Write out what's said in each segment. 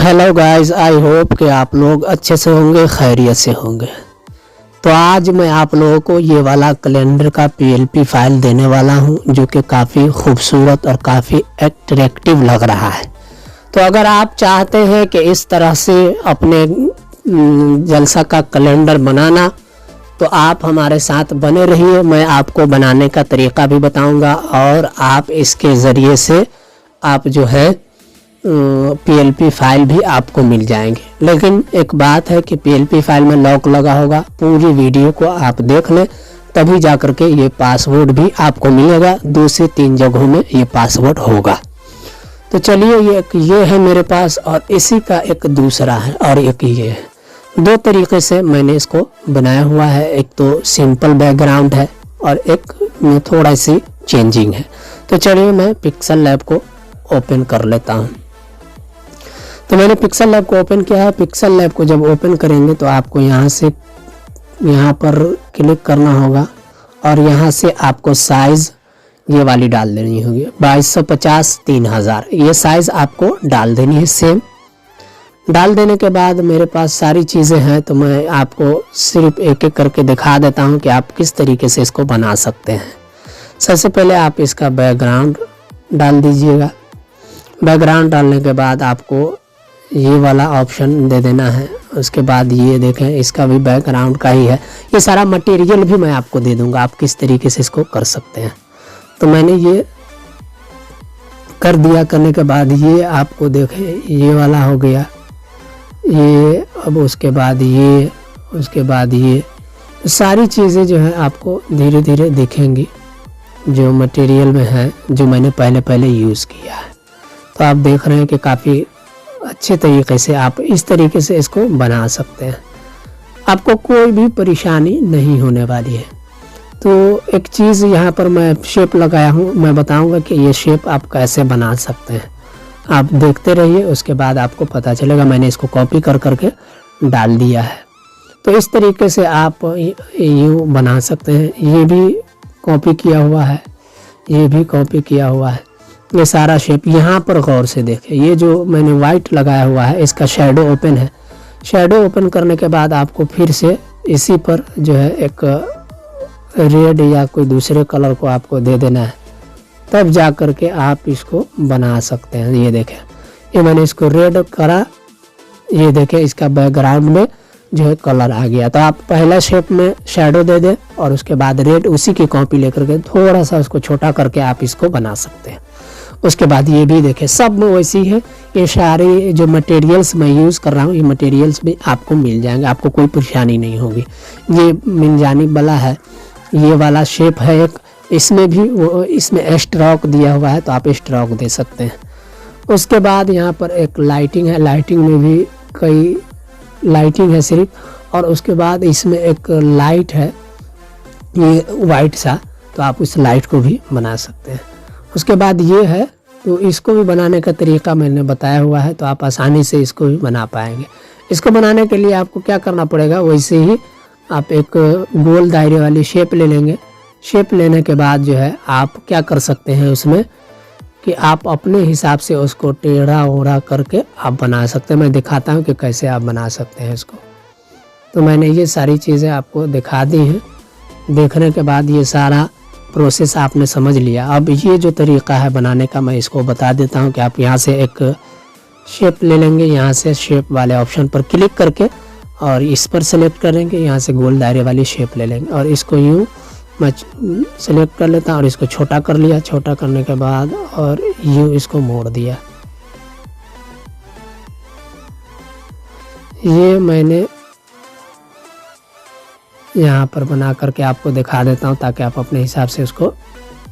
Hello guys, I hope कि आप लोग अच्छे से होंगे, खैरियत से होंगे। तो आज मैं आप लोगों को ये वाला कैलेंडर का पीएलपी फाइल देने वाला हूँ, जो कि काफ़ी खूबसूरत और काफ़ी अट्रैक्टिव लग रहा है। तो अगर आप चाहते हैं कि इस तरह से अपने जलसा का कैलेंडर बनाना, तो आप हमारे साथ बने रहिए। मैं आपको बनाने का तरीका भी बताऊंगा और आप इसके ज़रिए से आप जो है पीएलपी फाइल भी आपको मिल जाएंगे। लेकिन एक बात है कि पीएलपी फाइल में लॉक लगा होगा। पूरी वीडियो को आप देख लें, तभी जा कर के ये पासवर्ड भी आपको मिलेगा। 2 से 3 जगहों में ये पासवर्ड होगा। तो चलिए, ये है मेरे पास और इसी का एक दूसरा है और एक ये है। 2 तरीके से मैंने इसको बनाया हुआ है। एक तो सिंपल बैकग्राउंड है और एक में थोड़ा सी चेंजिंग है। तो चलिए, मैं पिक्सल लैब को ओपन कर लेता हूँ। तो मैंने पिक्सल लैब को ओपन किया है। पिक्सल लैब को जब ओपन करेंगे तो आपको यहाँ पर क्लिक करना होगा और यहाँ से आपको साइज़ ये वाली डाल देनी होगी, 2250 3000। ये साइज़ आपको डाल देनी है। सेम डाल देने के बाद मेरे पास सारी चीज़ें हैं, तो मैं आपको सिर्फ एक एक करके दिखा देता हूँ कि आप किस तरीके से इसको बना सकते हैं। सबसे पहले आप इसका बैकग्राउंड डाल दीजिएगा। बैकग्राउंड डालने के बाद आपको ये वाला ऑप्शन दे देना है। उसके बाद ये देखें, इसका भी बैकग्राउंड का ही है। ये सारा मटेरियल भी मैं आपको दे दूंगा, आप किस तरीके से इसको कर सकते हैं। तो मैंने ये कर दिया। करने के बाद ये आपको देखें, ये वाला हो गया ये। अब उसके बाद ये सारी चीज़ें जो है आपको धीरे धीरे दिखेंगी, जो मटेरियल में है, जो मैंने पहले यूज़ किया है। तो आप देख रहे हैं कि काफ़ी अच्छे तरीके से आप इस तरीके से इसको बना सकते हैं। आपको कोई भी परेशानी नहीं होने वाली है। तो एक चीज़ यहाँ पर मैं शेप लगाया हूँ, मैं बताऊँगा कि ये शेप आप कैसे बना सकते हैं। आप देखते रहिए, उसके बाद आपको पता चलेगा। मैंने इसको कॉपी कर करके डाल दिया है। तो इस तरीके से आप यूँ बना सकते हैं। ये भी कॉपी किया हुआ है, ये भी कॉपी किया हुआ है। ये सारा शेप यहाँ पर गौर से देखें। ये जो मैंने वाइट लगाया हुआ है, इसका शैडो ओपन है। शैडो ओपन करने के बाद आपको फिर से इसी पर जो है एक रेड या कोई दूसरे कलर को आपको दे देना है, तब जा कर के आप इसको बना सकते हैं। ये देखें, ये मैंने इसको रेड करा। ये देखें, इसका बैकग्राउंड में जो है कलर आ गया। तो आप पहला शेप में शैडो दे दें और उसके बाद रेड उसी की कॉपी लेकर के थोड़ा सा उसको छोटा करके आप इसको बना सकते हैं। उसके बाद ये भी देखें, सब में वैसी है। ये सारे जो मटेरियल्स मैं यूज़ कर रहा हूँ, ये मटेरियल्स भी आपको मिल जाएंगे, आपको कोई परेशानी नहीं होगी। ये मिल जाने वाला है। ये वाला शेप है एक, इसमें भी इसमें स्ट्रोक दिया हुआ है, तो आप स्ट्रोक दे सकते हैं। उसके बाद यहाँ पर एक लाइटिंग है। लाइटिंग में भी कई लाइटिंग है सिर्फ, और उसके बाद इसमें एक लाइट है, ये वाइट सा, तो आप उस लाइट को भी बना सकते हैं। उसके बाद ये है, तो इसको भी बनाने का तरीका मैंने बताया हुआ है, तो आप आसानी से इसको भी बना पाएंगे। इसको बनाने के लिए आपको क्या करना पड़ेगा, वैसे ही आप एक गोल दायरे वाली शेप ले लेंगे। शेप लेने के बाद जो है आप क्या कर सकते हैं उसमें कि आप अपने हिसाब से उसको टेढ़ा ओढ़ा करके आप बना सकते हैं। मैं दिखाता हूँ कि कैसे आप बना सकते हैं इसको। तो मैंने ये सारी चीज़ें आपको दिखा दी हैं। देखने के बाद ये सारा प्रोसेस आपने समझ लिया। अब ये जो तरीका है बनाने का, मैं इसको बता देता हूँ कि आप यहाँ से एक शेप ले लेंगे। यहाँ से शेप वाले ऑप्शन पर क्लिक करके और इस पर सेलेक्ट करेंगे। यहाँ से गोल दायरे वाली शेप ले लेंगे और इसको यूँ मैं सेलेक्ट कर लेता हूँ और इसको छोटा कर लिया। छोटा करने के बाद और यूँ इसको मोड़ दिया। ये मैंने यहाँ पर बना करके आपको दिखा देता हूँ, ताकि आप अपने हिसाब से उसको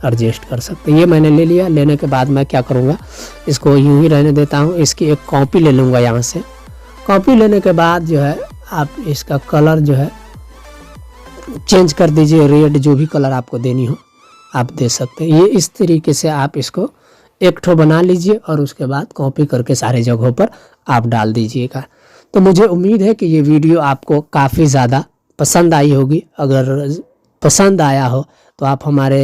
एडजस्ट कर सकते हैं। ये मैंने ले लिया। लेने के बाद मैं क्या करूँगा, इसको यूँ ही रहने देता हूँ। इसकी एक कॉपी ले लूँगा यहाँ से। कॉपी लेने के बाद जो है आप इसका कलर जो है चेंज कर दीजिए। रेड जो भी कलर आपको देनी हो आप दे सकते हैं। ये इस तरीके से आप इसको एक ठो बना लीजिए और उसके बाद कॉपी करके सारे जगहों पर आप डाल दीजिएगा। तो मुझे उम्मीद है कि ये वीडियो आपको काफ़ी ज़्यादा पसंद आई होगी। अगर पसंद आया हो तो आप हमारे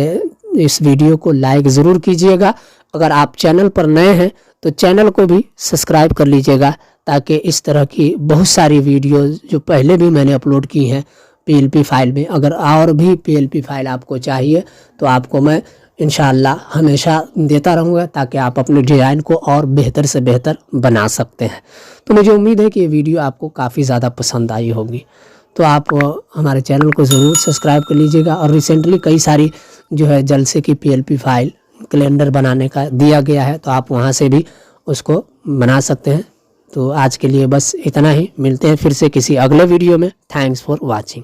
इस वीडियो को लाइक ज़रूर कीजिएगा अगर आप चैनल पर नए हैं तो चैनल को भी सब्सक्राइब कर लीजिएगा, ताकि इस तरह की बहुत सारी वीडियोज़ जो पहले भी मैंने अपलोड की हैं PLP फाइल में, अगर और भी PLP फाइल आपको चाहिए तो आपको मैं इंशाअल्लाह हमेशा देता रहूँगा, ताकि आप अपने डिज़ाइन को और बेहतर से बेहतर बना सकते हैं। तो मुझे उम्मीद है कि ये वीडियो आपको काफ़ी ज़्यादा पसंद आई होगी। तो आप हमारे चैनल को ज़रूर सब्सक्राइब कर लीजिएगा। और रिसेंटली कई सारी जो है जलसे की PLP फाइल कैलेंडर बनाने का दिया गया है, तो आप वहाँ से भी उसको बना सकते हैं। तो आज के लिए बस इतना ही, मिलते हैं फिर से किसी अगले वीडियो में। Thanks for watching.